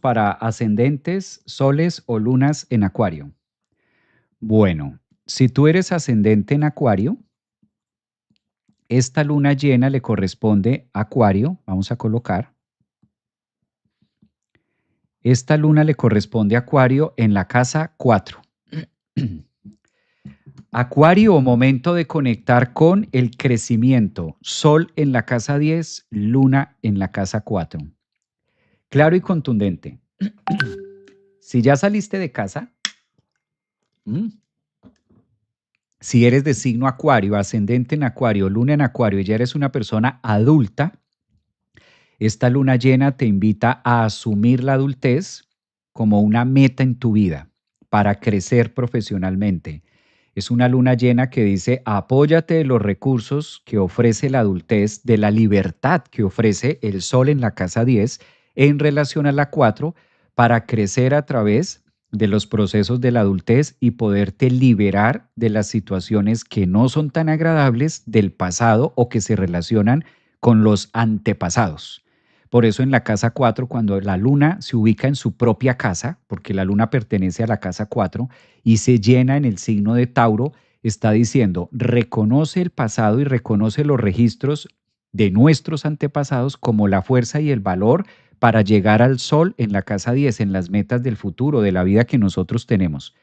para ascendentes, soles o lunas en Acuario. Bueno, si tú eres ascendente en Acuario, esta luna llena le corresponde a Acuario, vamos a colocar. Esta luna le corresponde a Acuario en la casa 4. Acuario, momento de conectar con el crecimiento. Sol en la casa 10, luna en la casa 4. Claro y contundente. Si ya saliste de casa, si eres de signo Acuario, ascendente en Acuario, luna en Acuario y ya eres una persona adulta, esta luna llena te invita a asumir la adultez como una meta en tu vida para crecer profesionalmente. Es una luna llena que dice, apóyate de los recursos que ofrece la adultez, de la libertad que ofrece el sol en la casa 10 en relación a la 4 para crecer a través de los procesos de la adultez y poderte liberar de las situaciones que no son tan agradables del pasado o que se relacionan con los antepasados. Por eso en la casa 4, cuando la luna se ubica en su propia casa, porque la luna pertenece a la casa 4 y se llena en el signo de Tauro, está diciendo, reconoce el pasado y reconoce los registros de nuestros antepasados como la fuerza y el valor para llegar al sol en la casa 10, en las metas del futuro, de la vida que nosotros tenemos.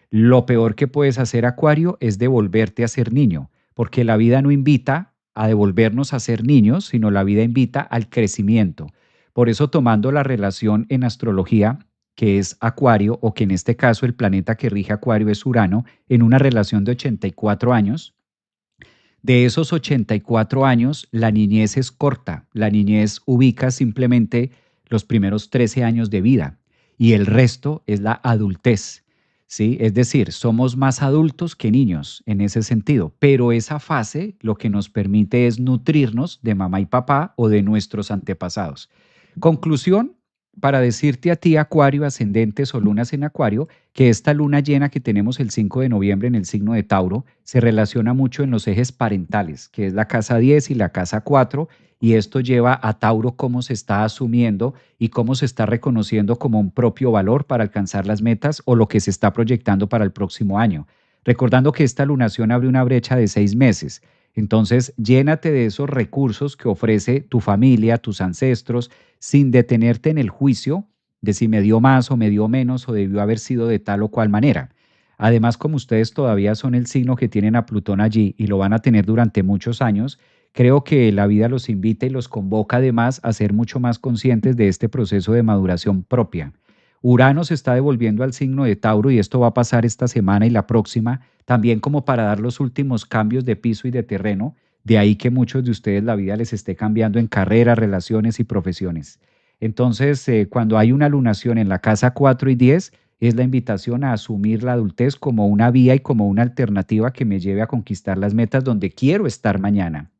Lo peor que puedes hacer, Acuario, es devolverte a ser niño, porque la vida no invita a devolvernos a ser niños, sino la vida invita al crecimiento. Por eso, tomando la relación en astrología, que es Acuario, o que en este caso el planeta que rige Acuario es Urano, en una relación de 84 años, de esos 84 años, la niñez es corta. La niñez ubica simplemente los primeros 13 años de vida y el resto es la adultez. ¿Sí? Es decir, somos más adultos que niños en ese sentido, pero esa fase lo que nos permite es nutrirnos de mamá y papá o de nuestros antepasados. Conclusión, para decirte a ti, Acuario, ascendentes o lunas en Acuario, que esta luna llena que tenemos el 5 de noviembre en el signo de Tauro se relaciona mucho en los ejes parentales, que es la casa 10 y la casa 4, y esto lleva a Tauro cómo se está asumiendo y cómo se está reconociendo como un propio valor para alcanzar las metas o lo que se está proyectando para el próximo año. Recordando que esta lunación abre una brecha de 6 meses. Entonces, llénate de esos recursos que ofrece tu familia, tus ancestros, sin detenerte en el juicio de si me dio más o me dio menos o debió haber sido de tal o cual manera. Además, como ustedes todavía son el signo que tienen a Plutón allí y lo van a tener durante muchos años, creo que la vida los invita y los convoca además a ser mucho más conscientes de este proceso de maduración propia. Urano se está devolviendo al signo de Tauro y esto va a pasar esta semana y la próxima, también como para dar los últimos cambios de piso y de terreno. De ahí que muchos de ustedes la vida les esté cambiando en carreras, relaciones y profesiones. Entonces, cuando hay una lunación en la casa 4 y 10, es la invitación a asumir la adultez como una vía y como una alternativa que me lleve a conquistar las metas donde quiero estar mañana.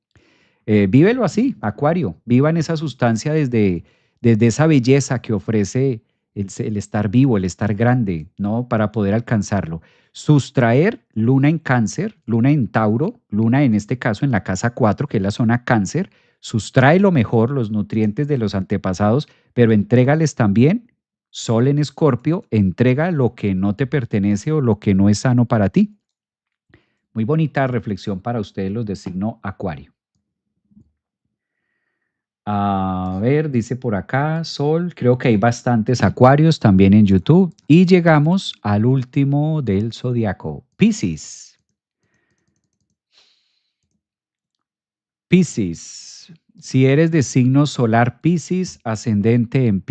Vívelo así, Acuario, viva en esa sustancia desde esa belleza que ofrece el estar vivo, el estar grande, ¿no? Para poder alcanzarlo. Sustraer luna en cáncer, luna en Tauro, luna en este caso en la casa 4, que es la zona cáncer, sustrae lo mejor, los nutrientes de los antepasados, pero entrégales también, sol en Escorpio, entrega lo que no te pertenece o lo que no es sano para ti. Muy bonita reflexión para ustedes los de signo Acuario. A ver, dice por acá, Sol, creo que hay bastantes acuarios también en YouTube. Y llegamos al último del zodiaco, Piscis. Piscis, si eres de signo solar Piscis, ascendente en